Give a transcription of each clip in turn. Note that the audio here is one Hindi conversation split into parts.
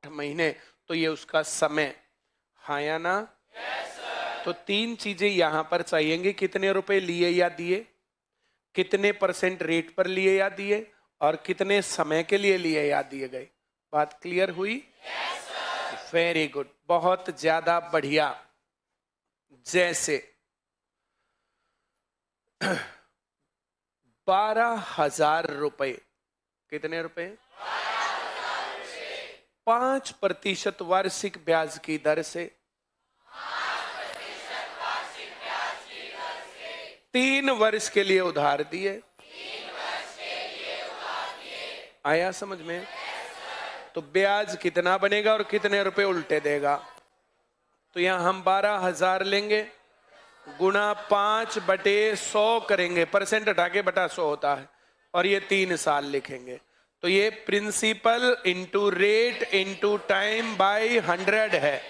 महीने, तो ये उसका समय, हाँ या ना? तो तीन चीजें यहां पर चाहिएंगे, कितने रुपए लिए या दिए, कितने % रेट पर लिए या दिए, और कितने समय के लिए लिए या दिए गए। बात क्लियर हुई? वेरी गुड, बहुत ज्यादा बढ़िया। जैसे 12,000 रुपए, कितने रुपए? 5% वार्षिक ब्याज की दर से 3 वर्ष के लिए उधार दिए। आया समझ में? तो ब्याज कितना बनेगा और कितने रुपए उल्टे देगा? तो यहां हम 12,000 लेंगे, गुणा 5/100 करेंगे, % हटा के बटा 100 होता है, और ये 3 साल लिखेंगे। तो ये principal into rate into time by 100 है।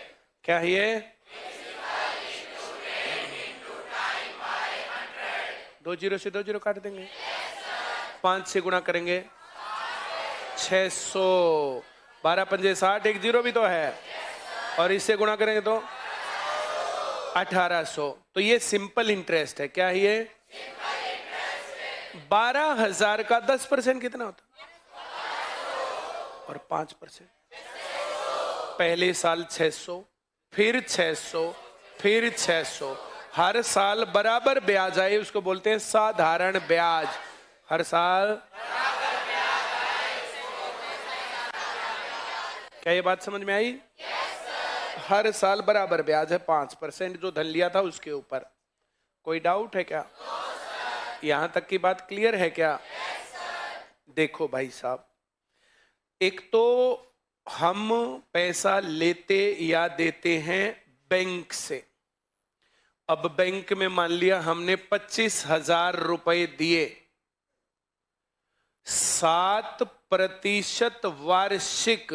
क्या है ये? 2 जीरो से 2 जीरो काट देंगे, 5 से गुणा करेंगे 600, 12 पंजे 60, एक जीरो भी तो है, और इससे गुणा करेंगे तो 1800। तो ये सिंपल इंटरेस्ट है। क्या है ये? 12,000 का 10% कितना होता? और 5%, पहले साल 600, फिर 600, फिर 600, हर साल बराबर ब्याज आए उसको बोलते हैं साधारण ब्याज। हर साल, क्या ये बात समझ में आई? हर साल बराबर ब्याज है 5%, जो धन लिया था उसके ऊपर। कोई डाउट है क्या? यहां तक की बात क्लियर है क्या? देखो भाई साहब, एक तो हम पैसा लेते या देते हैं बैंक से। अब बैंक में मान लिया हमने 25,000 रुपए दिए, 7% वार्षिक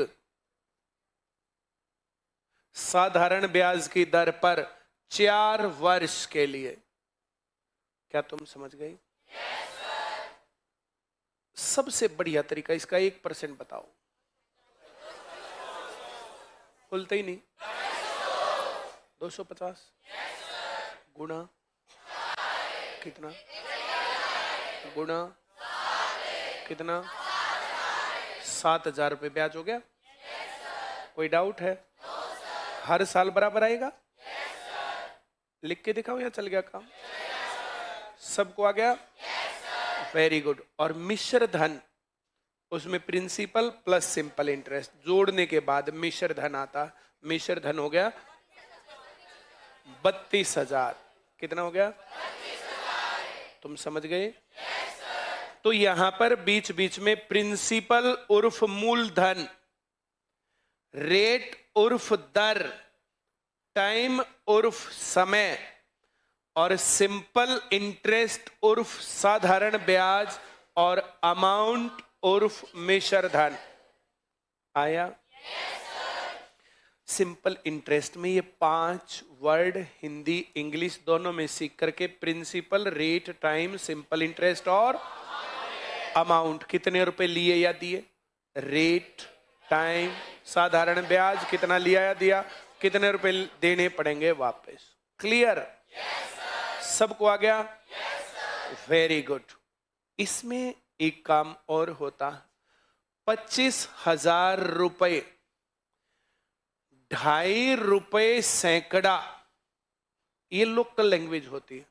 साधारण ब्याज की दर पर 4 वर्ष के लिए। क्या तुम समझ गई? सबसे बढ़िया तरीका इसका 1% बताओ। खुलते ही नहीं। 250 गुणा कितना? गुणा कितना? 7,000 रुपये ब्याज हो गया। कोई डाउट है? हर साल बराबर आएगा? लिख के दिखाओ या चल गया काम? सबको आ गया? Very good. और मिश्र धन, उसमें प्रिंसिपल प्लस सिंपल इंटरेस्ट जोड़ने के बाद मिश्र धन आता। मिश्र धन हो गया 32,000। कितना हो गया? तुम समझ गए? तो यहां पर बीच बीच में प्रिंसिपल उर्फ मूलधन, रेट उर्फ दर, टाइम उर्फ समय, और सिंपल इंटरेस्ट उर्फ साधारण ब्याज, और अमाउंट उर्फ मिश्र धन आया। सिंपल इंटरेस्ट में ये 5 वर्ड हिंदी इंग्लिश दोनों में सीख करके, principal, rate, time, simple interest और अमाउंट, कितने रुपए लिए या दिए, रेट, टाइम, साधारण ब्याज, कितना लिया या दिया, कितने रुपए देने पड़ेंगे वापस। क्लियर? सबको आ गया? Very good. इसमें एक काम और होता, 25,000 रुपए 2.5 रुपए सैकड़ा, ये लोकल लैंग्वेज होती है।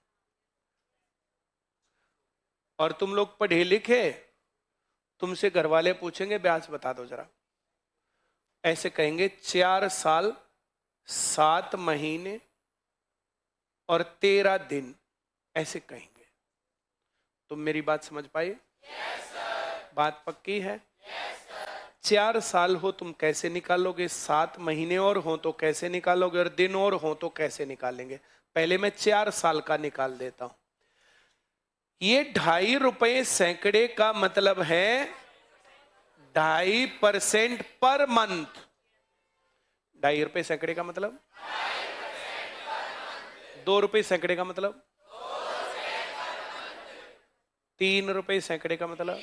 और तुम लोग पढ़े लिखे, तुमसे घर वाले पूछेंगे ब्याज बता दो जरा, ऐसे कहेंगे 4 साल 7 महीने और 13 दिन, ऐसे कहेंगे। तुम मेरी बात समझ पाए? बात पक्की है? 4 साल हो तुम कैसे निकालोगे, 7 महीने और हो तो कैसे निकालोगे, और दिन और हो तो कैसे निकालेंगे? पहले मैं 4 साल का निकाल देता हूं। ये 2.5 रुपए सैकड़े का मतलब है 2.5% पर मंथ। 2.5 रुपए सैकड़े का मतलब 2 रुपए सैकड़े का मतलब 3 रुपए सैकड़े का मतलब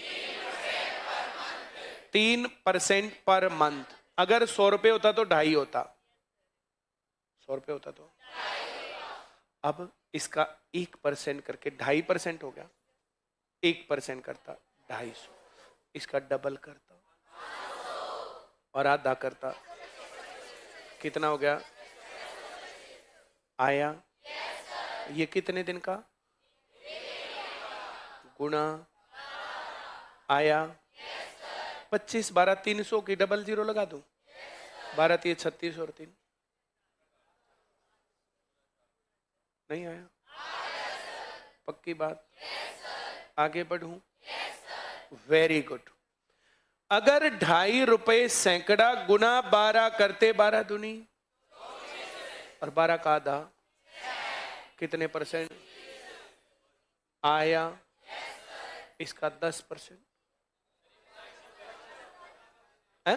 3% पर मंथ। अगर 100 रुपये होता तो 2.5 होता, 100 रुपये होता तो। अब इसका 1% करके 2.5% हो गया, 1% करता 250, इसका डबल करता और आधा करता, कितना हो गया? आया? ये कितने दिन का? गुणा आया 25, 12 300 की डबल जीरो लगा दूं, 12 3 36 और 3 नहीं आया? पक्की बात? आगे बढ़ूं? Very good. अगर 2.5 रुपए सैकड़ा गुना 12 करते 12 दूनी और 12 का आधा, कितने परसेंट आया? इसका 10% है?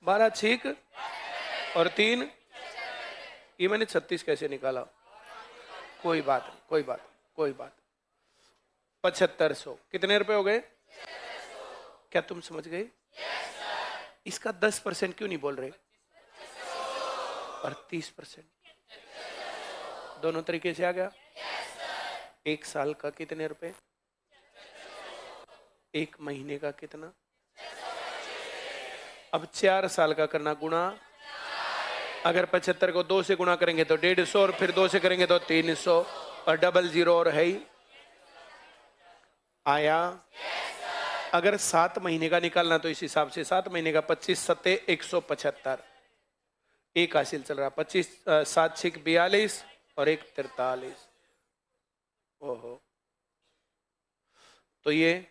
12 छीक और 3, ये मैंने 36 कैसे निकाला? कोई बात नहीं, कोई बात, कोई बात। 7500 कितने रुपए हो गए? क्या तुम समझ गए? इसका 10% क्यों नहीं बोल रहे? और 30% दोनों तरीके से आ गया। 1 साल का कितने रुपए? 1 महीने का कितना? अब 4 साल का करना गुणा। अगर 75 को 2 से गुणा करेंगे तो 150 और फिर 2 से करेंगे तो 300 और डबल जीरो और है ही। आया? अगर 7 महीने का निकालना तो इस हिसाब से 7 महीने का 25 सत्ते 175, एक हासिल चल रहा, 25 7 6 42 और 1 43। ओहो, तो ये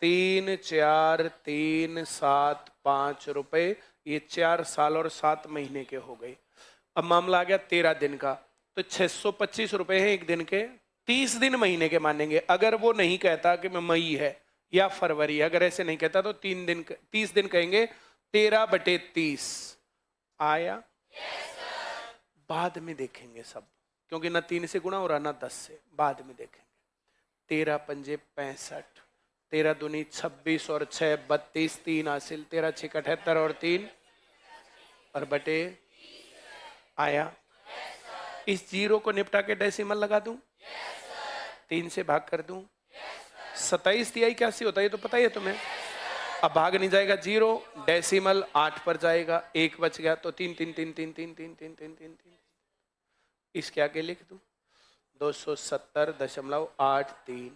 3 4 3 7 5 रुपए, ये 4 साल और 7 महीने के हो गए। अब मामला आ गया 13 दिन का, तो 625 रुपए हैं एक दिन के, 30 दिन महीने के मानेंगे। अगर वो नहीं कहता कि मैं मई है या फरवरी, अगर ऐसे नहीं कहता तो 30 दिन कहेंगे, 13/30 आया? बाद में देखेंगे सब, क्योंकि ना 3 से गुणा हो रहा ना 10 से, बाद में देखेंगे। 13 पंजे 65, 13 दूनी 26 और 6 32, 3 हासिल, 13 6 78 और 3 और बटे आया? इस जीरो को निपटा के डेसिमल लगा दूं, 3 से भाग कर दूं, 27 तिहाई 81 होता है, ये तो पता ही है तुम्हें। अब भाग नहीं जाएगा, जीरो डेसिमल 8 पर जाएगा, 1 बच गया, तो 3 3 3 3 3 3 3 3 3 3, इसके आगे लिख दूं 270.83।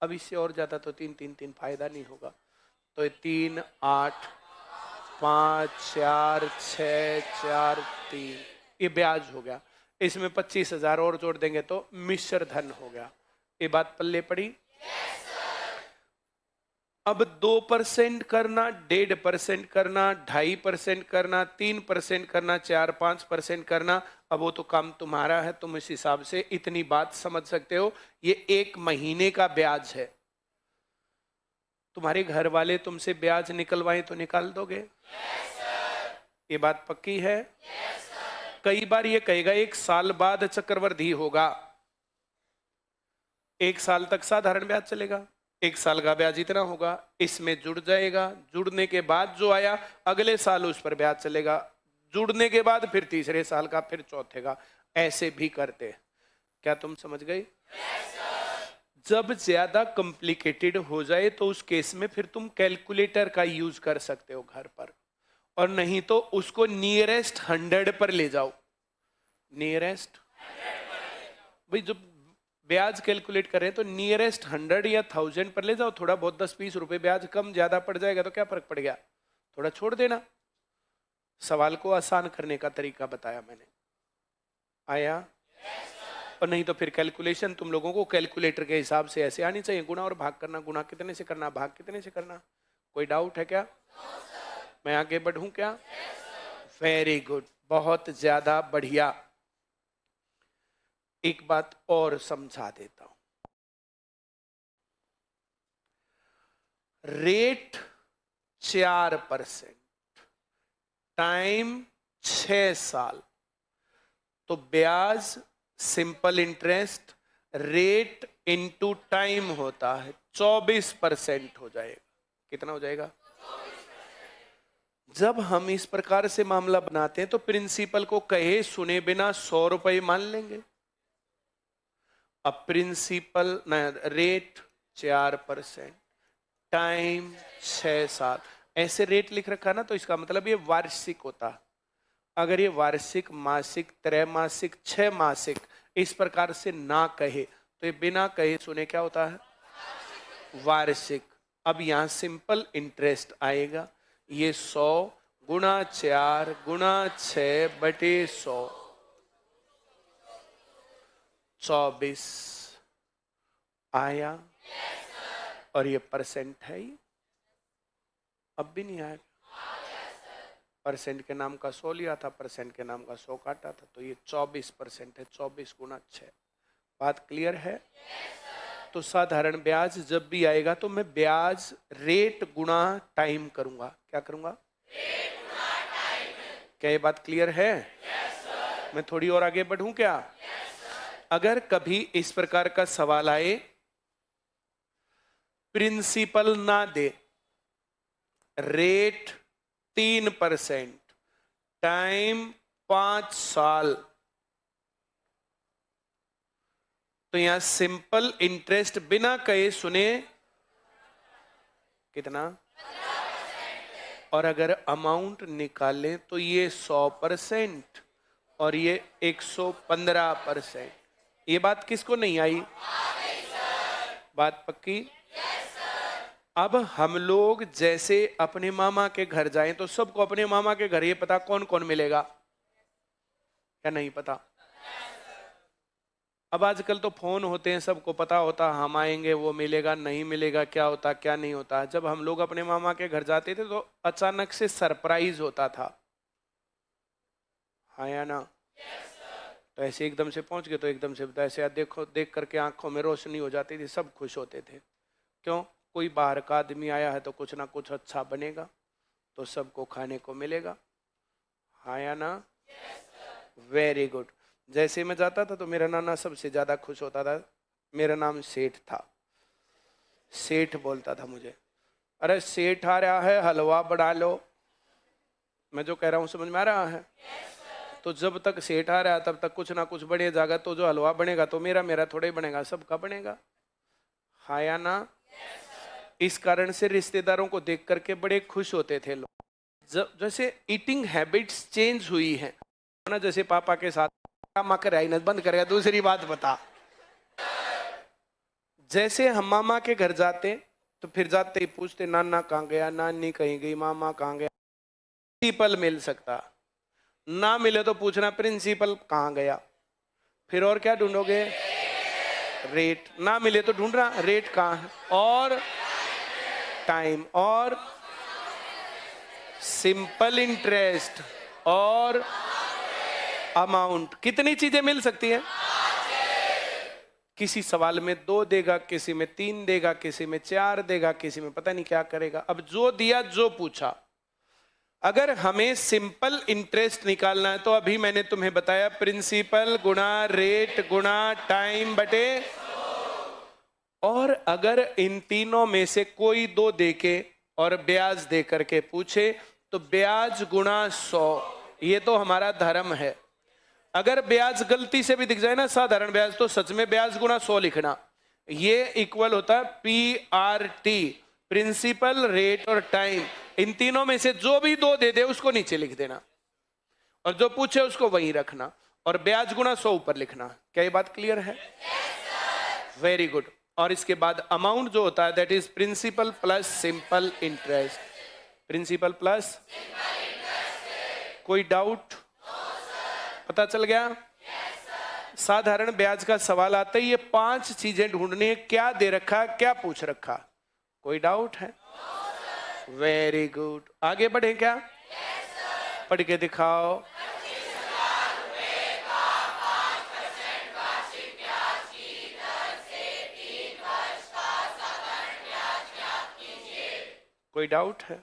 अब इससे और ज्यादा तो 3 3 3 फायदा नहीं होगा, तो 3 8 5 4 6 4 3, ये ब्याज हो गया। इसमें 25,000 और जोड़ देंगे तो मिश्र धन हो गया। ये बात पल्ले पड़ी? अब 2% करना, 1.5% करना, 2.5% करना, 3% करना, 4-5% करना, अब वो तो काम तुम्हारा है, तुम इस हिसाब से इतनी बात समझ सकते हो। ये 1 महीने का ब्याज है। तुम्हारे घर वाले तुमसे ब्याज निकलवाएं तो निकाल दोगे? ये बात पक्की है? कई बार ये कहेगा 1 साल बाद चक्रवृद्धि होगा, 1 साल तक साधारण ब्याज चलेगा, 1 साल का ब्याज इतना होगा, इसमें जुड़ जाएगा, जुड़ने के बाद जो आया अगले साल उस पर ब्याज चलेगा, जुड़ने के बाद फिर तीसरे साल का, फिर चौथे का, ऐसे भी करते। क्या तुम समझ गए? जब ज्यादा कॉम्प्लिकेटेड हो जाए तो उस केस में फिर तुम कैलकुलेटर का यूज कर सकते हो घर पर, और नहीं तो उसको नियरेस्ट 100 पर ले जाओ। नियरेस्ट भाई, जब ब्याज कैलकुलेट करें तो नियरेस्ट 100 या 1000 पर ले जाओ। थोड़ा बहुत 10-20 रुपए ब्याज कम ज्यादा पड़ जाएगा तो क्या फर्क पड़ गया, थोड़ा छोड़ देना। सवाल को आसान करने का तरीका बताया मैंने। आया? और नहीं तो फिर कैलकुलेशन तुम लोगों को कैलकुलेटर के हिसाब से ऐसे आनी चाहिए। गुणा और भाग करना, गुणा कितने से करना, भाग कितने से करना। कोई डाउट है क्या? मैं आगे बढ़ूं क्या? वेरी गुड, बहुत ज्यादा बढ़िया। एक बात और समझा देता हूं। रेट 4%, टाइम 6 साल, तो ब्याज simple interest rate into time होता है, 24% हो जाएगा। कितना हो जाएगा? जब हम इस प्रकार से मामला बनाते हैं तो प्रिंसिपल को कहे सुने बिना 100 रुपए मान लेंगे। अब प्रिंसिपल रेट 4%, टाइम 6-7, ऐसे रेट लिख रखा ना, तो इसका मतलब ये वार्षिक होता। अगर ये वार्षिक, मासिक, त्रैमासिक, 6 मासिक इस प्रकार से ना कहे तो ये बिना कहे सुने क्या होता है? वार्षिक। अब यहां सिंपल इंटरेस्ट आएगा, ये 100 गुणा 4 गुणा 6 बटे 100, 24 आया। और ये परसेंट है, ये अब भी नहीं आएगा। परसेंट के नाम का 100 लिया था, परसेंट के नाम का 100 काटा था, तो ये 24% है। 24 गुणा 6। बात क्लियर है? तो साधारण ब्याज जब भी आएगा तो मैं ब्याज रेट गुणा टाइम करूंगा। क्या करूंगा? रेट गुणा टाइम। क्या ये बात क्लियर है? मैं थोड़ी और आगे बढ़ूं क्या? अगर कभी इस प्रकार का सवाल आए, प्रिंसिपल ना दे, रेट 3%, टाइम 5 साल, तो यहां सिंपल इंटरेस्ट बिना कहे सुने कितना? और अगर अमाउंट निकालें तो ये 100% और ये 115%। ये बात किसको नहीं आई? बात पक्की? अब हम लोग जैसे अपने मामा के घर जाएं तो सबको अपने मामा के घर ये पता कौन कौन मिलेगा, क्या नहीं पता? अब आजकल तो फोन होते हैं, सबको पता होता हम आएंगे, वो मिलेगा नहीं मिलेगा, क्या होता क्या नहीं होता। जब हम लोग अपने मामा के घर जाते थे तो अचानक से सरप्राइज होता था, हाँ या ना? तो ऐसे एकदम से पहुंच गए तो एकदम से ऐसे देखो, देख करके आंखों में रोशनी हो जाती थी, सब खुश होते थे। क्यों? कोई बाहर का आदमी आया है तो कुछ ना कुछ अच्छा बनेगा, तो सबको खाने को मिलेगा, हाँ या ना? Very good. जैसे मैं जाता था तो मेरा नाना सबसे ज्यादा खुश होता था। मेरा नाम सेठ था, सेठ बोलता था मुझे, अरे सेठ आ रहा है, हलवा बढ़ा लो। मैं जो कह रहा हूं समझ में आ रहा है? तो जब तक सेठ आ रहा है तब तक कुछ ना कुछ बने जाएगा, तो जो हलवा बनेगा तो मेरा मेरा थोड़ा ही बनेगा, सबका बनेगा, हाँ या ना? इस कारण से रिश्तेदारों को देख करके बड़े खुश होते थे लोग। जब जैसे ईटिंग हैबिट्स चेंज हुई है ना, जैसे पापा के साथ मकर आई न बंद करेगा। दूसरी बात बता, जैसे हम मामा के घर जाते तो फिर जाते ही पूछते नाना कहाँ गया, नानी कहीं गई, मामा कहाँ गया। प्रिंसिपल मिल सकता, ना मिले तो पूछना प्रिंसिपल कहाँ गया। फिर और क्या ढूंढोगे? रेट। ना मिले तो ढूंढना रेट कहाँ है, और टाइम, और सिंपल इंटरेस्ट, और अमाउंट। कितनी चीजें मिल सकती हैं? किसी सवाल में 2 देगा, किसी में 3 देगा, किसी में 4 देगा, किसी में पता नहीं क्या करेगा। अब जो दिया जो पूछा। अगर हमें सिंपल इंटरेस्ट निकालना है तो अभी मैंने तुम्हें बताया प्रिंसिपल गुणा रेट गुणा टाइम बटे। और अगर इन तीनों में से कोई 2 देके और ब्याज दे करके पूछे तो ब्याज गुणा 100, ये तो हमारा धर्म है। अगर ब्याज गलती से भी दिख जाए ना साधारण ब्याज, तो सच में ब्याज गुणा 100 लिखना। ये इक्वल होता है PRT, प्रिंसिपल रेट और टाइम। इन तीनों में से जो भी 2 दे दे उसको नीचे लिख देना, और जो पूछे उसको वहीं रखना, और ब्याज गुणा 100 ऊपर लिखना। क्या ये बात क्लियर है? Very good. और इसके बाद अमाउंट जो होता है that is principal plus simple interest. Principal plus, कोई डाउट? पता चल गया? साधारण ब्याज का सवाल आता है, ये 5 चीजें ढूंढनी है, क्या दे रखा, क्या पूछ रखा। कोई डाउट है? Very good. आगे बढ़े क्या? पढ़ के दिखाओ। कोई डाउट है?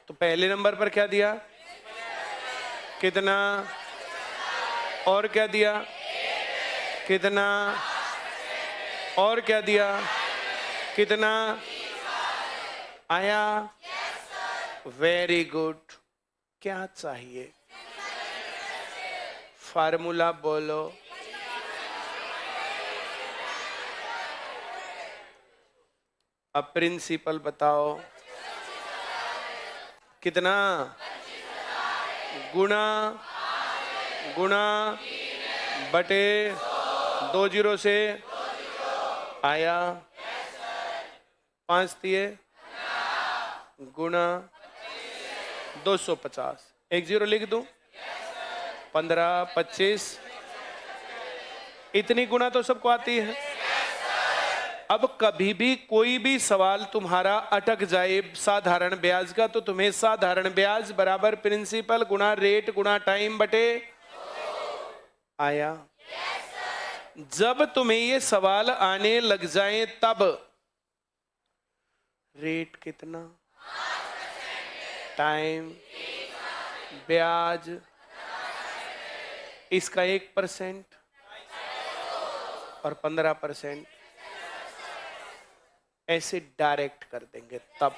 तो पहले नंबर पर क्या दिया? कितना? और क्या दिया? कितना? और क्या दिया? कितना आया? Very good. क्या चाहिए? फार्मूला बोलो। अब प्रिंसिपल बताओ। कितना? गुणा गुणा बटे 2 जीरो से आया 5 दिए गुणा 250। 1 जीरो लिख दूं? 15 25। इतनी गुणा तो सबको आती है। अब कभी भी कोई भी सवाल तुम्हारा अटक जाए साधारण ब्याज का, तो तुम्हें साधारण ब्याज बराबर प्रिंसिपल गुणा रेट गुणा टाइम बटे आया। जब तुम्हें ये सवाल आने लग जाए तब रेट कितना, टाइम, ब्याज, इसका 1% और 15% ऐसे डायरेक्ट कर देंगे तब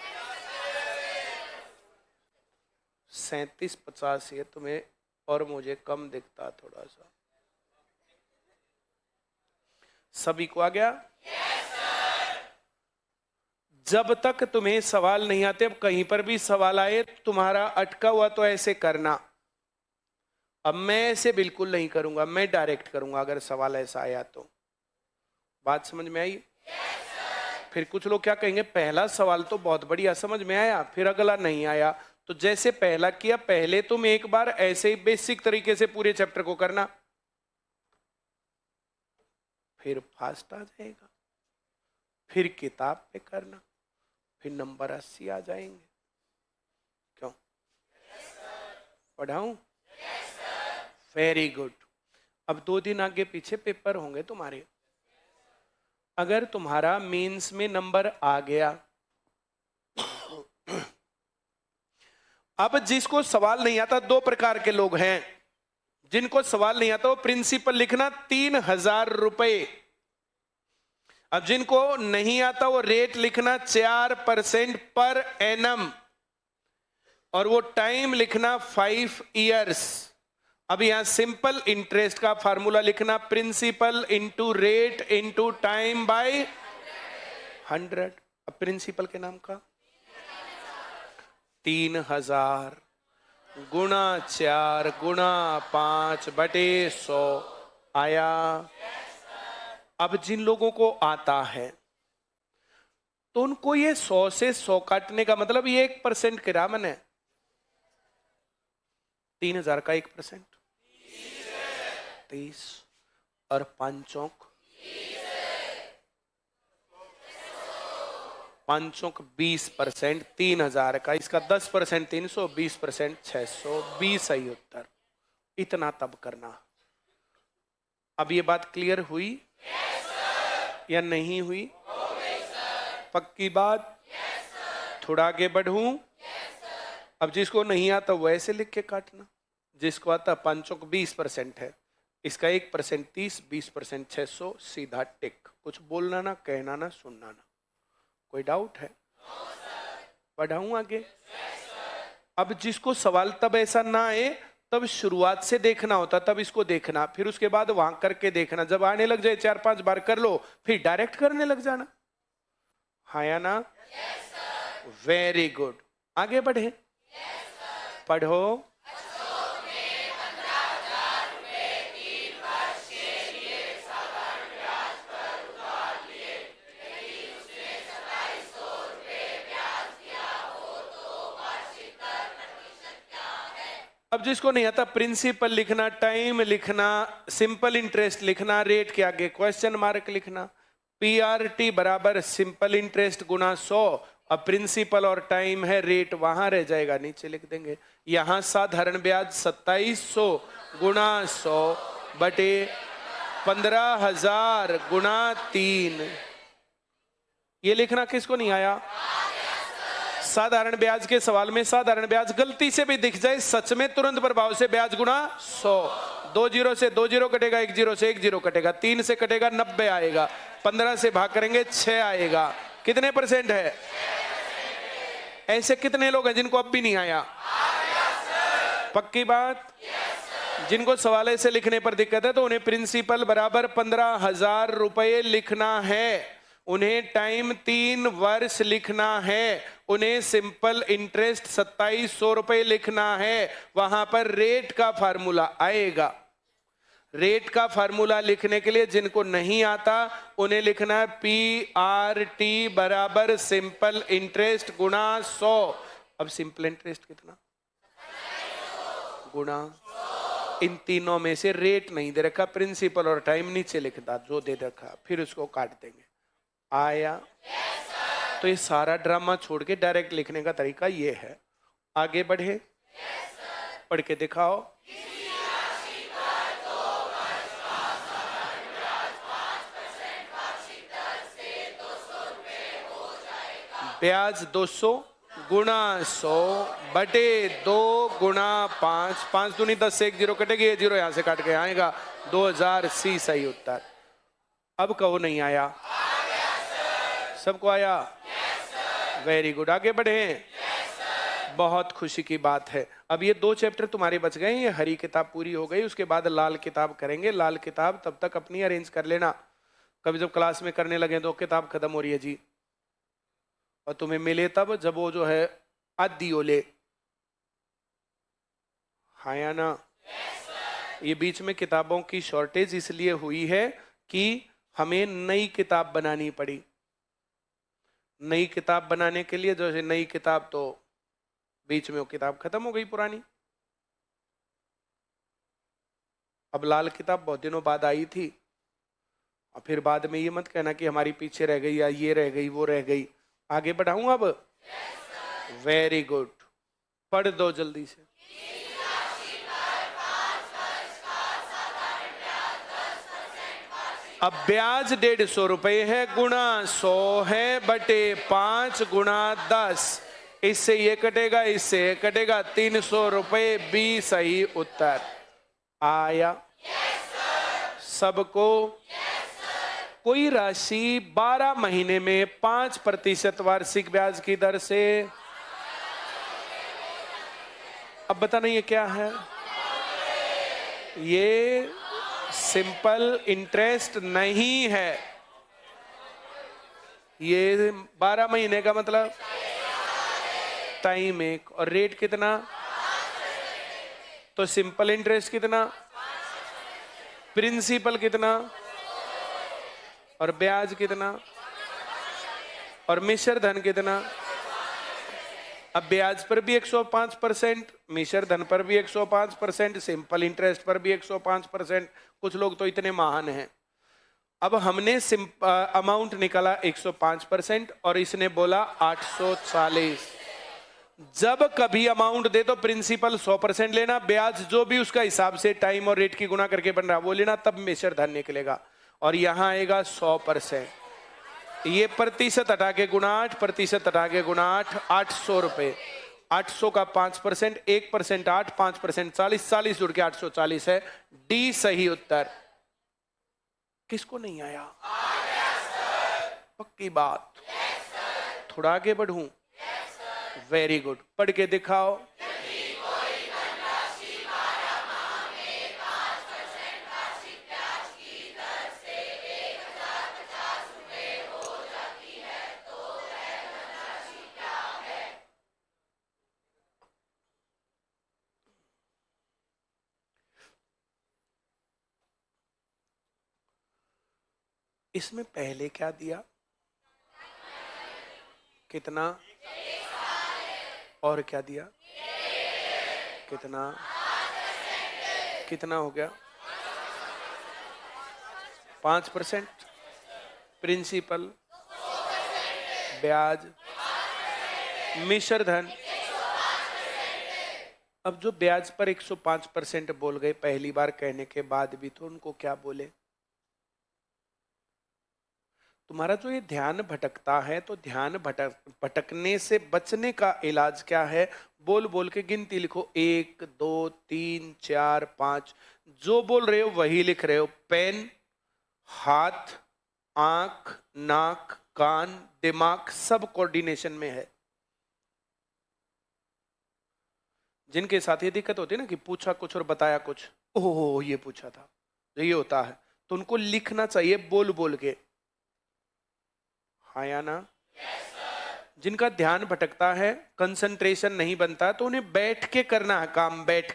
37-50 ये तुम्हें और मुझे कम दिखता थोड़ा सा। सभी को आ गया? जब तक तुम्हें सवाल नहीं आते, अब कहीं पर भी सवाल आए तुम्हारा अटका हुआ तो ऐसे करना। अब मैं ऐसे बिल्कुल नहीं करूंगा, मैं डायरेक्ट करूंगा अगर सवाल ऐसा आया तो। बात समझ में आई? फिर कुछ लोग क्या कहेंगे, पहला सवाल तो बहुत बढ़िया समझ में आया, फिर अगला नहीं आया। तो जैसे पहला किया, पहले तुम एक बार ऐसे ही बेसिक तरीके से पूरे चैप्टर को करना, फिर फास्ट आ जाएगा। फिर किताब पे करना, फिर नंबर 80 आ जाएंगे। क्यों? पढ़ाऊं? Very good. अब 2 दिन आगे पीछे पेपर होंगे तुम्हारे। अगर तुम्हारा मेंस में नंबर आ गया, अब जिसको सवाल नहीं आता, 2 प्रकार के लोग हैं। जिनको सवाल नहीं आता वो प्रिंसिपल लिखना 3000 रुपए। अब जिनको नहीं आता वो रेट लिखना 4% पर एनम, और वो टाइम लिखना 5 इयर्स। अब यहां सिंपल इंटरेस्ट का फार्मूला लिखना, principal into rate into time by 100। अब प्रिंसिपल के नाम का 3000 गुणा 4 गुणा 5 बटे 100 आया। अब जिन लोगों को आता है तो उनको ये 100 से 100 काटने का मतलब ये 1% किरामन है। 3000 का 1% 30 और 5 चौक 20%। 3000 का इसका 10% 300, 20% 600, 20 सही उत्तर। इतना तब करना। अब ये बात क्लियर हुई या नहीं हुई? पक्की बात? थोड़ा आगे बढ़ूं? अब जिसको नहीं आता वो ऐसे लिख के काटना। जिसको आता 5 चौक 20% है, इसका 1% 30, 20% 600, सीधा टिक। कुछ बोलना ना, कहना ना, सुनना ना। कोई डाउट है? बढ़ाऊं आगे? अब जिसको सवाल तब ऐसा ना आए, तब शुरुआत से देखना होता, तब इसको देखना, फिर उसके बाद वहां करके देखना। जब आने लग जाए 4-5 बार कर लो, फिर डायरेक्ट करने लग जाना। हाँ या ना? Very good. आगे बढ़े। पढ़ो। अब जिसको नहीं आता, प्रिंसिपल लिखना, टाइम लिखना, सिंपल इंटरेस्ट लिखना, रेट के आगे क्वेश्चन मार्क लिखना। पीआरटी बराबर सिंपल इंटरेस्ट गुना 100। अब प्रिंसिपल और टाइम है, रेट वहां रह जाएगा, नीचे लिख देंगे। यहां साधारण ब्याज 2700 गुना 100 बटे 15000 गुना 3। ये लिखना किसको नहीं आया? साधारण ब्याज के सवाल में साधारण ब्याज गलती से भी दिख जाए, सच में तुरंत प्रभाव से ब्याज गुणा 100। दो जीरो से 2 जीरो कटेगा, 1 जीरो से 1 जीरो कटेगा, 3 से कटेगा 90 आएगा, 15 से भाग करेंगे 6 आएगा। कितने परसेंट है? ऐसे कितने लोग हैं जिनको अब भी नहीं आया? पक्की बात? जिनको सवाल से लिखने पर दिक्कत है तो उन्हें प्रिंसिपल बराबर 15,000 रुपए लिखना है, उन्हें टाइम 3 वर्ष लिखना है, उन्हें सिंपल इंटरेस्ट 2700 रुपए लिखना है। वहां पर रेट का फार्मूला आएगा। रेट का फार्मूला लिखने के लिए जिनको नहीं आता उन्हें लिखना है PRT बराबर सिंपल इंटरेस्ट गुणा 100। अब सिंपल इंटरेस्ट कितना? गुणा, इन तीनों में से रेट नहीं दे रखा, प्रिंसिपल और टाइम नीचे लिखता जो दे रखा, फिर उसको काट देंगे। आया? तो ये सारा ड्रामा छोड़ के डायरेक्ट लिखने का तरीका ये है। आगे बढ़े, पढ़ के दिखाओ। ब्याज 200 गुणा 100 बटे 2 गुणा 5, 5 दूनी 10 से 1 जीरो कटेगी, ये जीरो यहां से काट के आएगा 2000। सी सही उत्तर। अब कहो नहीं आया? सबको आया? Very good. आगे बढ़े। बहुत खुशी की बात है। अब ये 2 चैप्टर तुम्हारे बच गए। ये हरी किताब पूरी हो गई, उसके बाद लाल किताब करेंगे। लाल किताब तब तक अपनी अरेंज कर लेना, कभी जब क्लास में करने लगे तो किताब खत्म हो रही है जी, और तुम्हें मिले तब जब वो जो है आदि ओले। हाँ या ना? ये बीच में किताबों की शॉर्टेज इसलिए हुई है कि हमें नई किताब बनानी पड़ी। नई किताब बनाने के लिए जो है नई किताब, तो बीच में वो किताब खत्म हो गई पुरानी। अब लाल किताब बहुत दिनों बाद आई थी, और फिर बाद में ये मत कहना कि हमारी पीछे रह गई या ये रह गई वो रह गई। आगे बढ़ाऊं अब? वेरी गुड, पढ़ दो जल्दी से। अब ब्याज 150 रुपए है, गुणा 100 है, बटे 5 गुणा 10। इससे ये कटेगा, इससे ये कटेगा, 300 रुपए। बी सही उत्तर। आया? सबको? कोई राशि 12 महीने में 5% वार्षिक ब्याज की दर से, अब बताना ये क्या है? ये सिंपल इंटरेस्ट नहीं है। ये 12 महीने का मतलब टाइम एक, और रेट कितना? तो सिंपल इंटरेस्ट कितना, प्रिंसिपल कितना, और ब्याज कितना, और मिश्र धन कितना? अब ब्याज पर भी 105%, मिश्र धन पर भी 105%, सिंपल इंटरेस्ट पर भी 105%। कुछ लोग तो इतने महान हैं। अब हमने अमाउंट निकाला 105% और इसने बोला 840। जब कभी अमाउंट दे तो प्रिंसिपल 100% लेना, ब्याज जो भी उसका हिसाब से टाइम और रेट की गुणा करके बन रहा वो लेना, तब मिश्र धन निकलेगा। और यहां आएगा 100%। ये प्रतिशत हटा के गुणा 8, प्रतिशत हटा के गुणा 8, 800 रुपए। 800 का 5%, 1% 8, 5% 40, 40 जुड़ के 840 है। डी सही उत्तर। किसको नहीं आया? पक्की बात? थोड़ा आगे बढ़ूं? वेरी गुड, पढ़ के दिखाओ। इसमें पहले क्या दिया? कितना? और क्या दिया? कितना? कितना हो गया? 5%। प्रिंसिपल, ब्याज, मिश्र धन। अब जो ब्याज पर 105% बोल गए पहली बार कहने के बाद भी, तो उनको क्या बोले? तुम्हारा जो ये ध्यान भटकता है, तो ध्यान भटकने से बचने का इलाज क्या है? बोल बोल के गिनती लिखो, 1 2 3 4 5। जो बोल रहे हो वही लिख रहे हो। पेन, हाथ, आंख, नाक, कान, दिमाग सब कोऑर्डिनेशन में है। जिनके साथ ये दिक्कत होती है ना कि पूछा कुछ और बताया कुछ, ओह ये पूछा था, तो ये होता है, तो उनको लिखना चाहिए बोल बोल के। हाँ या ना? जिनका ध्यान भटकता है, कंसंट्रेशन नहीं बनता, तो उन्हें बैठ के करना है काम। बैठ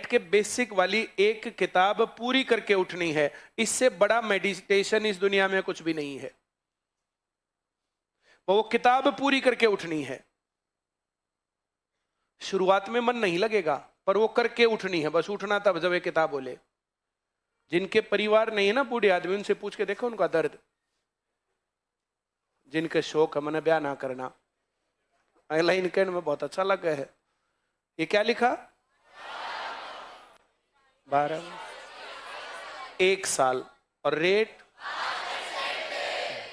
के बेसिक वाली एक किताब पूरी करके उठनी है। इससे बड़ा मेडिटेशन इस दुनिया में कुछ भी नहीं है। वो किताब पूरी करके उठनी है। शुरुआत में मन नहीं लगेगा, पर वो करके उठनी है। बस उठना तब जब ये किताब बोले। जिनके परिवार नहीं है ना बूढ़े आदमी, उनसे पूछ के देखो उनका दर्द। जिनके शौक है मैंने ब्याह ना करना, अगला इनके में बहुत अच्छा लगा है। ये क्या लिखा? 12 1 साल। और रेट,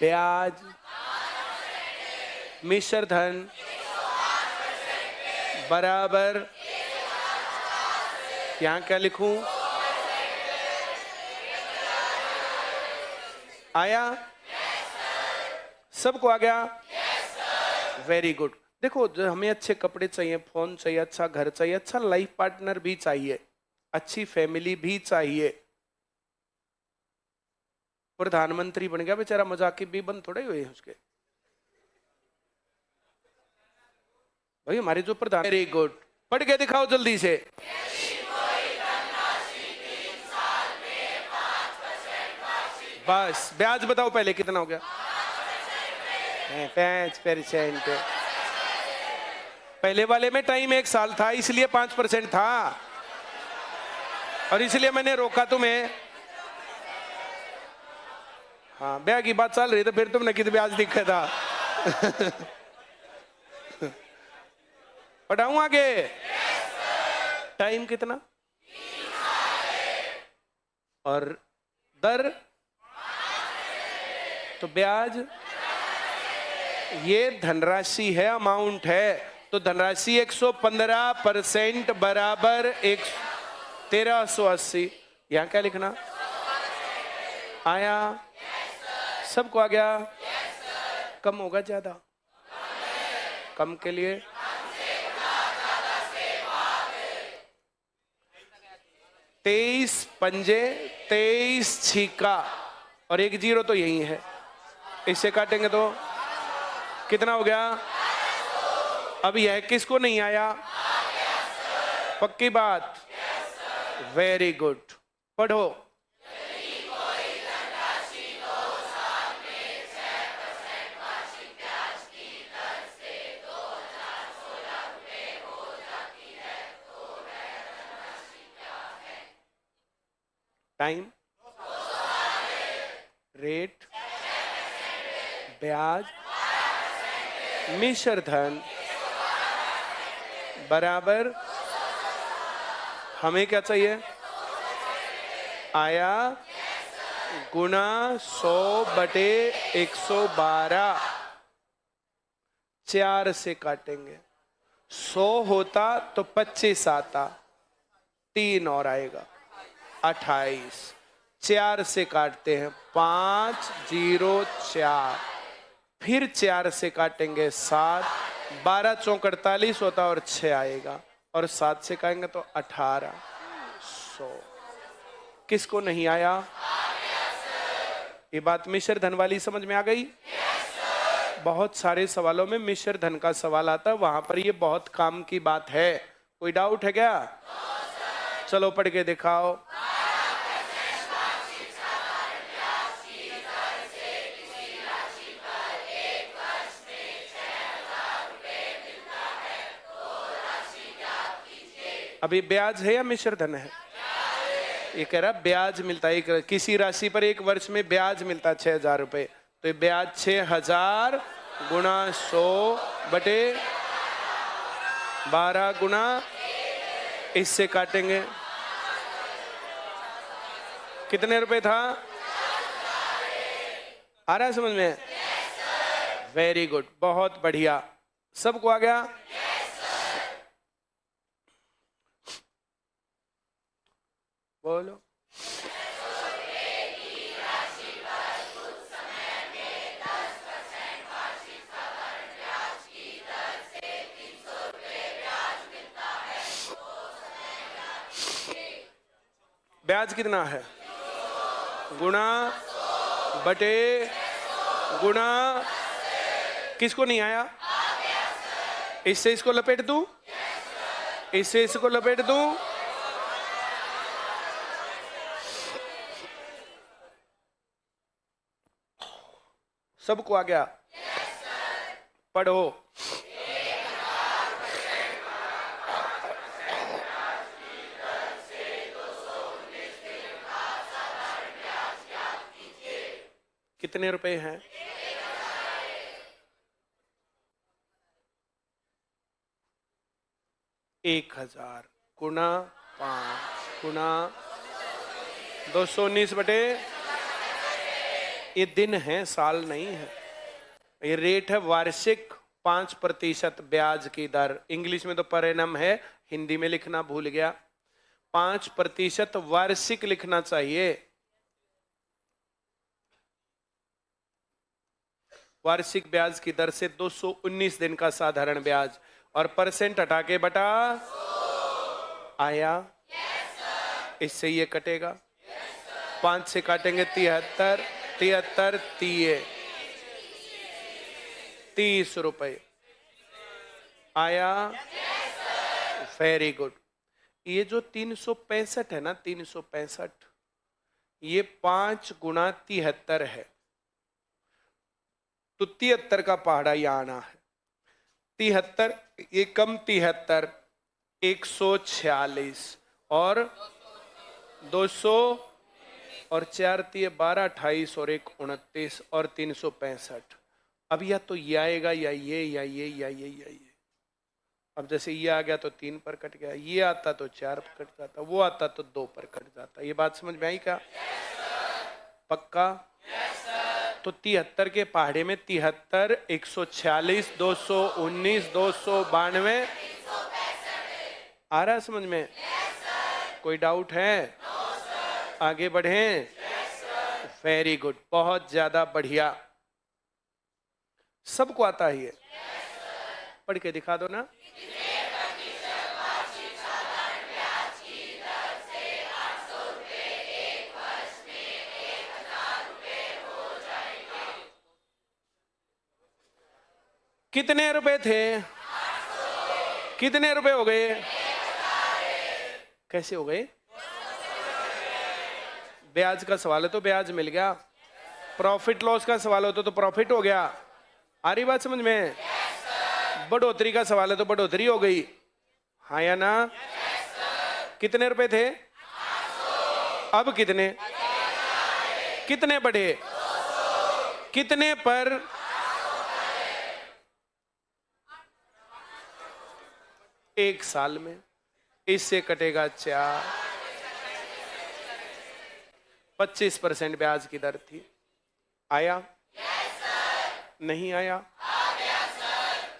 ब्याज, मिश्र धन बराबर, यहां क्या लिखूं? आया? सबको आ गया? Very good. देखो, जो हमें अच्छे कपड़े चाहिए, फोन चाहिए, अच्छा घर चाहिए, अच्छा लाइफ पार्टनर भी चाहिए, अच्छी फैमिली भी चाहिए। प्रधानमंत्री बन गया बेचारा, मजाक भी बंद थोड़े हुए उसके भाई। हमारे जो प्रधान, वेरी गुड, पढ़ के दिखाओ जल्दी से। बस ब्याज बताओ पहले कितना हो गया? 5%। पहले वाले में टाइम 1 साल था, इसलिए 5% था, और इसलिए मैंने रोका तुम्हें। हाँ, ब्याह की बात चल रही तो फिर तुमने कितने ब्याज दिखा था। पढ़ाऊं आगे? टाइम कितना? और दर? तो ब्याज, ये धनराशि है, अमाउंट है। तो धनराशि 115% बराबर 1380। यहां क्या लिखना? आया? सबको आ गया? कम होगा ज्यादा? कम के लिए 23 पंजे 23 छीका और 1 जीरो तो यही है। इससे काटेंगे तो कितना हो गया? अब यह किसको नहीं आया? पक्की बात? वेरी गुड, पढ़ो। टाइम, रेट, ब्याज, मिश्र धन बराबर, हमें क्या चाहिए? आया गुना 100/112। 4 से काटेंगे। 100 होता तो 25 आता, 3 और आएगा 28। 4 से काटते हैं 5 0 4, फिर 4 से काटेंगे 7, 12 चौक 48 होता और 6 आएगा, और 7 से काटेंगे तो 18। 100। किसको नहीं आया? ये बात मिश्र धन वाली समझ में आ गई? बहुत सारे सवालों में मिश्र धन का सवाल आता है, वहां पर ये बहुत काम की बात है। कोई डाउट है क्या? चलो पढ़ के दिखाओ। अभी ब्याज है या मिश्र धन है? ये कह रहा ब्याज मिलता है। किसी राशि पर 1 वर्ष में ब्याज मिलता है 6000 रुपए, तो ब्याज 6000 गुणा 100/12 गुणा, इससे काटेंगे। कितने रुपए था? आ रहा है समझ में? वेरी गुड, बहुत बढ़िया। सबको आ गया? बोलो। ब्याज कितना है? गुणा बटे गुणा। किसको नहीं आया? इससे इसको लपेट दूं, इससे इसको लपेट दूं। सबको आ गया? पढ़ो। कितने रुपए हैं? 1000 गुना 5 गुना 219 बटे, ये दिन है, साल नहीं है। ये रेट है वार्षिक 5% ब्याज की दर। इंग्लिश में तो पर एनम है, हिंदी में लिखना भूल गया। 5% वार्षिक लिखना चाहिए। वार्षिक ब्याज की दर से 219 दिन का साधारण ब्याज, और परसेंट हटा के बटा आया। इससे ये कटेगा। 5 से काटेंगे 73, 73 30 रुपए आया। Very good. ये जो 365 है ना, 365, ये 5 गुणा 73 है, तो 73 का पहाड़ा यहां आना है। 73 एकम 73, 146 और 200 और 4 12 28 और 1 29 और 365। अब या तो ये आएगा या ये या ये या ये या ये। अब जैसे ये आ गया तो 3 पर कट गया, ये आता तो 4 पर कट जाता, वो आता तो 2 पर कट जाता। ये बात समझ में आई क्या? पक्का? तो 73 के पहाड़े में 73, 146, 219, 292 आ रहा है समझ में? कोई डाउट है? आगे बढ़ें? वेरी गुड, बहुत ज्यादा बढ़िया। सबको आता है ये? पढ़ के दिखा दो ना। कितने रुपए थे? कितने रुपए हो गए? कैसे हो गए? ब्याज का सवाल है तो ब्याज मिल गया, प्रॉफिट लॉस का सवाल हो तो प्रॉफिट हो गया। आ रही बात समझ में? बढ़ोतरी का सवाल है तो बढ़ोतरी हो गई, हाँ या ना? कितने रुपए थे? अब कितने? कितने बढ़े? कितने पर? एक साल में। इससे कटेगा 4, 25% ब्याज की दर थी। आया? नहीं आया?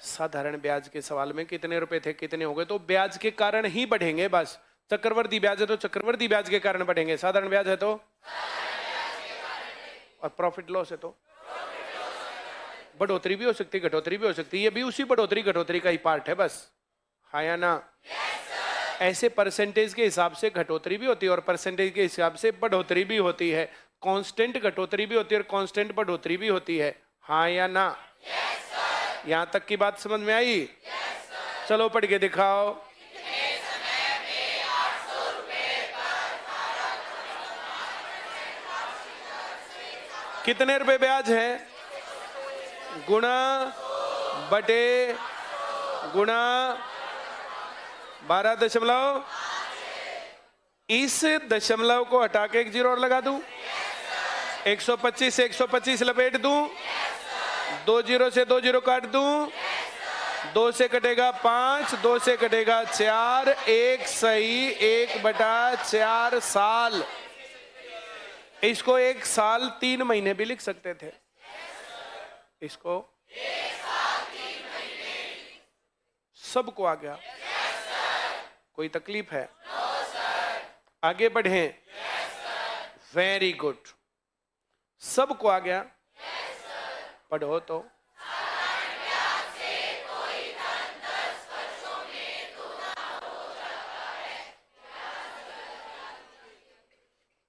साधारण ब्याज के सवाल में कितने रुपए थे, कितने हो गए, तो ब्याज के कारण ही बढ़ेंगे बस। चक्रवर्ती ब्याज है तो चक्रवर्ती ब्याज के कारण बढ़ेंगे, साधारण ब्याज है तो, और प्रॉफिट लॉस है तो बढ़ोतरी भी हो सकती है, घटोतरी भी हो सकती है। ये भी उसी बढ़ोतरी घटोतरी का ही पार्ट है बस, हाँ या ना? ऐसे परसेंटेज के हिसाब से घटोतरी भी होती है और परसेंटेज के हिसाब से बढ़ोतरी भी होती है। कांस्टेंट घटोतरी भी होती है और कांस्टेंट बढ़ोतरी भी होती है, हाँ या ना? यहां तक की बात समझ में आई? चलो पढ़ के दिखाओ। कितने रुपए ब्याज है? गुणा बटे गुणा 12 इस दशमलव को हटा के एक जीरो और लगा दूं, 125 से 125 लपेट दूं, 2 जीरो से 2 जीरो काट दूं, 2 से कटेगा 5, 2 से कटेगा 4, 1 सही 1/4 साल। इसको 1 साल 3 महीने भी लिख सकते थे। इसको सबको आ गया? कोई तकलीफ है? आगे बढ़े। वेरी गुड, सबको आ गया। पढ़ो तो।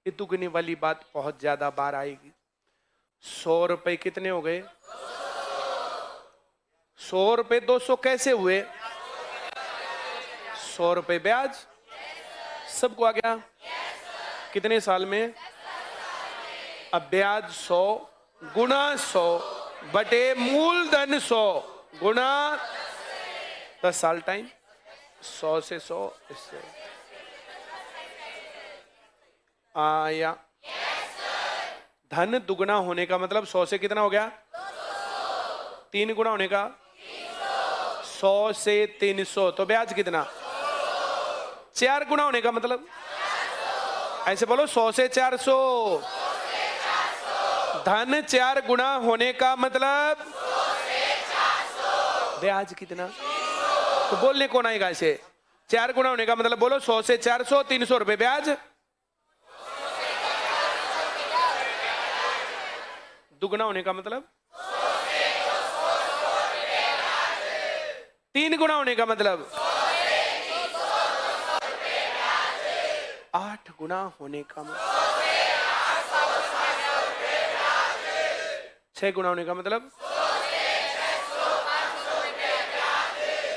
ये दुगने वाली बात बहुत ज्यादा बार आएगी। 100 रुपए कितने हो गए? 100 रुपए 200 कैसे हुए? 100 रुपए ब्याज सबको आ गया? कितने साल में? अब ब्याज 100 गुना 100 बटे मूलधन 100 गुना 10 साल टाइम। 100 से 100 इससे आया। धन दुगना होने का मतलब 100 से कितना हो गया? 3 गुना होने का 100 से 300, तो ब्याज कितना? 4 गुना होने का मतलब ऐसे बोलो 100 से 400। धन 4 गुना होने का मतलब ब्याज कितना? तो बोलने कौन आएगा ऐसे? 4 गुना होने का मतलब बोलो 100 से 400, 300 रुपए ब्याज। दुगना होने का मतलब 3 गुना होने का मतलब 8 गुना होने का मतलब 6 गुना होने का मतलब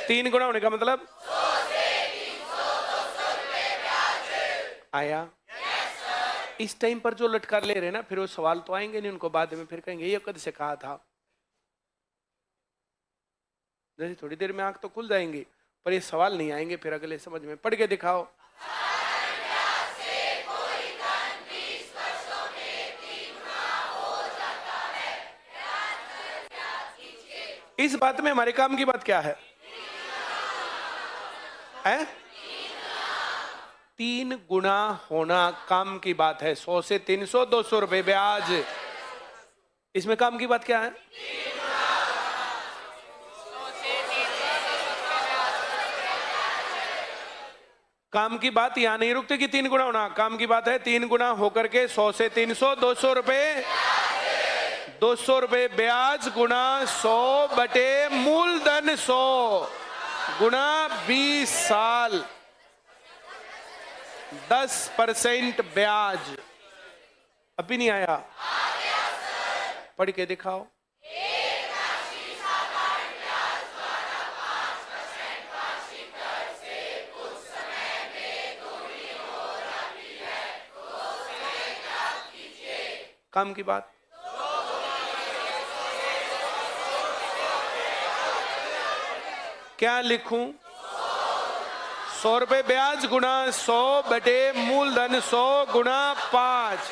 3 गुना होने का मतलब आया। इस टाइम पर जो लटकार ले रहे हैं ना, फिर वो सवाल तो आएंगे नहीं उनको, बाद में फिर कहेंगे ये कद से कहा था। जैसे थोड़ी देर में आंख तो खुल जाएंगी, पर ये सवाल नहीं आएंगे फिर अगले समझ में। पढ़ के दिखाओ। इस बात में हमारे काम की बात क्या है? 3 गुना होना काम की बात है। 100 से 300, 200 रुपए ब्याज। इसमें काम की बात क्या है? काम की बात यहां नहीं रुकती कि 3 गुना होना। काम की बात है 3 गुना होकर के 100 से 300, 200 रुपए 200 रुपए ब्याज गुना 100 बटे मूलधन 100 गुना 20 साल 10% ब्याज। अभी नहीं आया? पढ़ के दिखाओ। काम की बात क्या लिखूं? 100 रुपए ब्याज गुना 100 बटे मूलधन 100 गुना 5।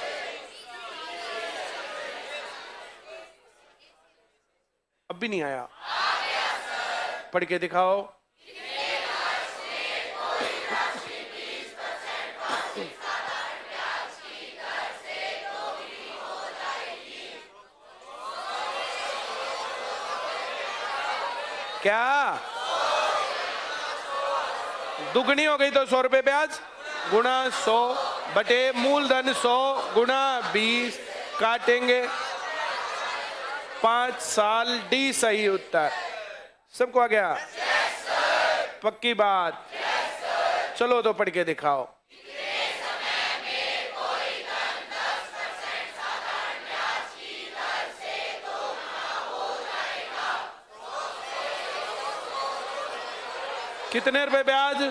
अब भी नहीं आया? पढ़ के दिखाओ। क्या दुगनी हो गई? तो 100 रुपए ब्याज गुना 100 बटे मूलधन 100 गुना 20 काटेंगे 5 साल। डी सही उत्तर। सबको आ गया? पक्की बात। चलो तो पढ़ के दिखाओ। कितने रुपए ब्याज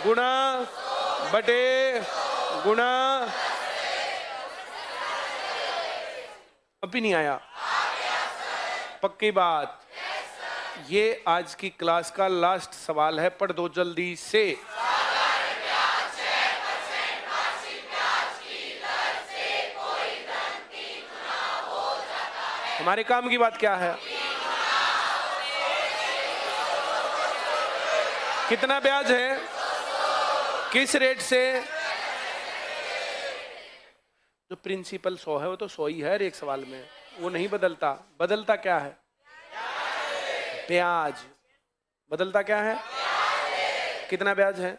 गुना बटे गुना। अभी नहीं आया? पक्की बात। ये आज की क्लास का लास्ट सवाल है, पढ़ दो जल्दी से। हमारे काम की बात क्या है? कितना ब्याज है? किस रेट से? जो प्रिंसिपल 100 है वो तो 100 ही है हर एक सवाल में। वो नहीं बदलता। बदलता क्या है? ब्याज। बदलता क्या है? कितना ब्याज है?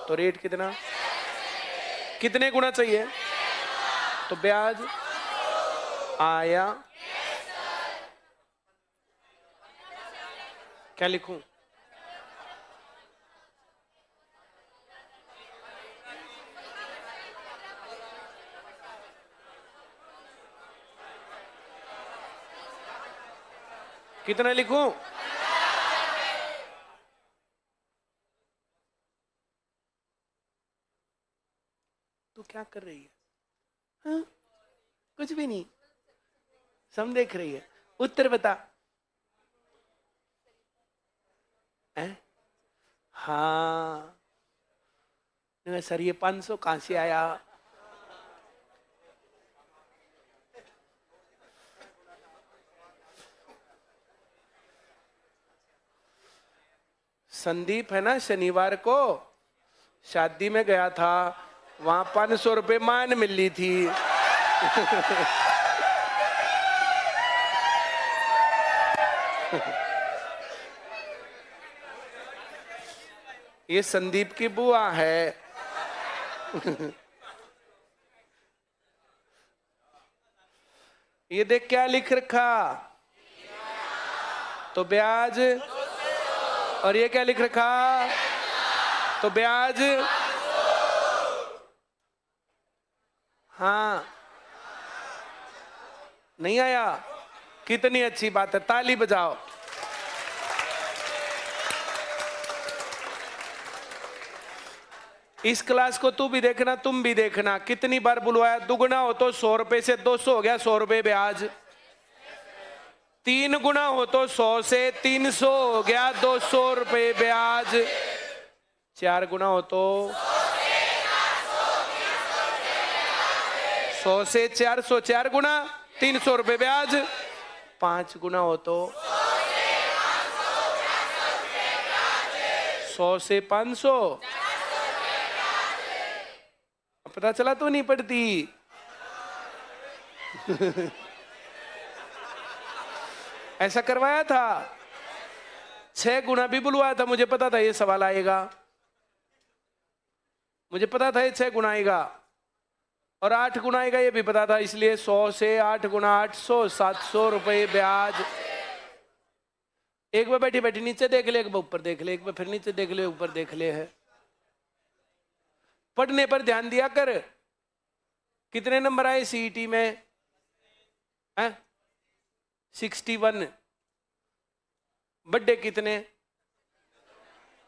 तो रेट कितना? कितने गुना चाहिए? तो ब्याज आया। क्या लिखूं? कितना लिखूं? तू क्या कर रही है? हाँ? कुछ भी नहीं, सब देख रही है। उत्तर बता। हाँ सर, ये 500 कहां से आया? संदीप है ना, शनिवार को शादी में गया था, वहां 500 रुपये मान मिली थी। ये संदीप की बुआ है। ये देख क्या लिख रखा? तो ब्याज। और ये क्या लिख रखा? तो ब्याज। हाँ, नहीं आया? कितनी अच्छी बात है, ताली बजाओ। इस क्लास को तू भी देखना, तुम भी देखना। कितनी बार बुलवाया? दुगुना हो तो 100 रुपए से 200 हो गया, 100 रुपए ब्याज। 3 गुना हो तो 100 से 300 हो गया, 200 रुपए ब्याज। 4 गुना हो तो 100 से 400, 4 गुना 300 रुपए ब्याज। 5 गुना हो तो 100 से 500। पता चला तो नहीं पड़ती। ऐसा करवाया था। 6 गुना भी बुलवाया था, मुझे पता था ये सवाल आएगा। मुझे पता था ये 6 गुना आएगा और 8 गुना आएगा, ये भी पता था। इसलिए 100 से 8 गुना 800, 700 रुपए ब्याज। एक बार बैठी बैठी नीचे देख ले, एक बार ऊपर देख ले, एक बार फिर नीचे देख ले, ऊपर देख ले। है पढ़ने पर ध्यान दिया कर। कितने नंबर आए सीईटी में? 61। बर्थडे कितने?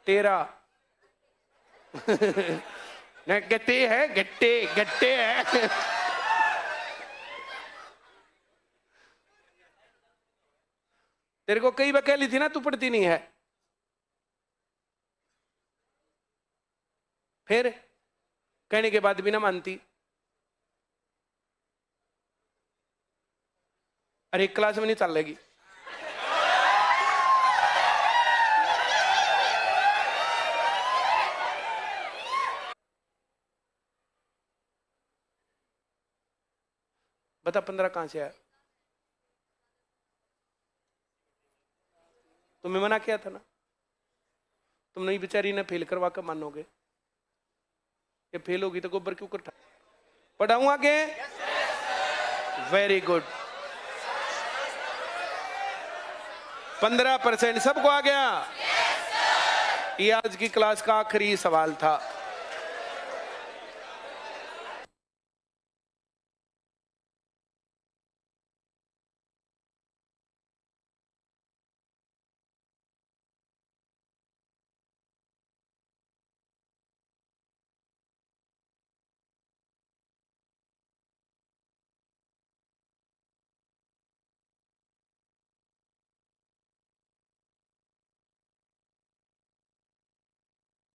13। गट्टे है, गट्टे गट्टे है। तेरे को कई बार कह ली थी ना, तू पढ़ती नहीं है। फिर कहने के बाद भी ना मानती। अरे एक क्लास में नहीं चल लेगी। बता 15 कहां से आया? तुम्हें मना किया था ना, तुम नहीं बेचारी ने फेल करवा कर मानोगे। ये फेल होगी तो गोबर क्यों करता? पढ़ाऊं आगे? Very good. 15% सबको आ गया। ये आज की क्लास का आखिरी सवाल था।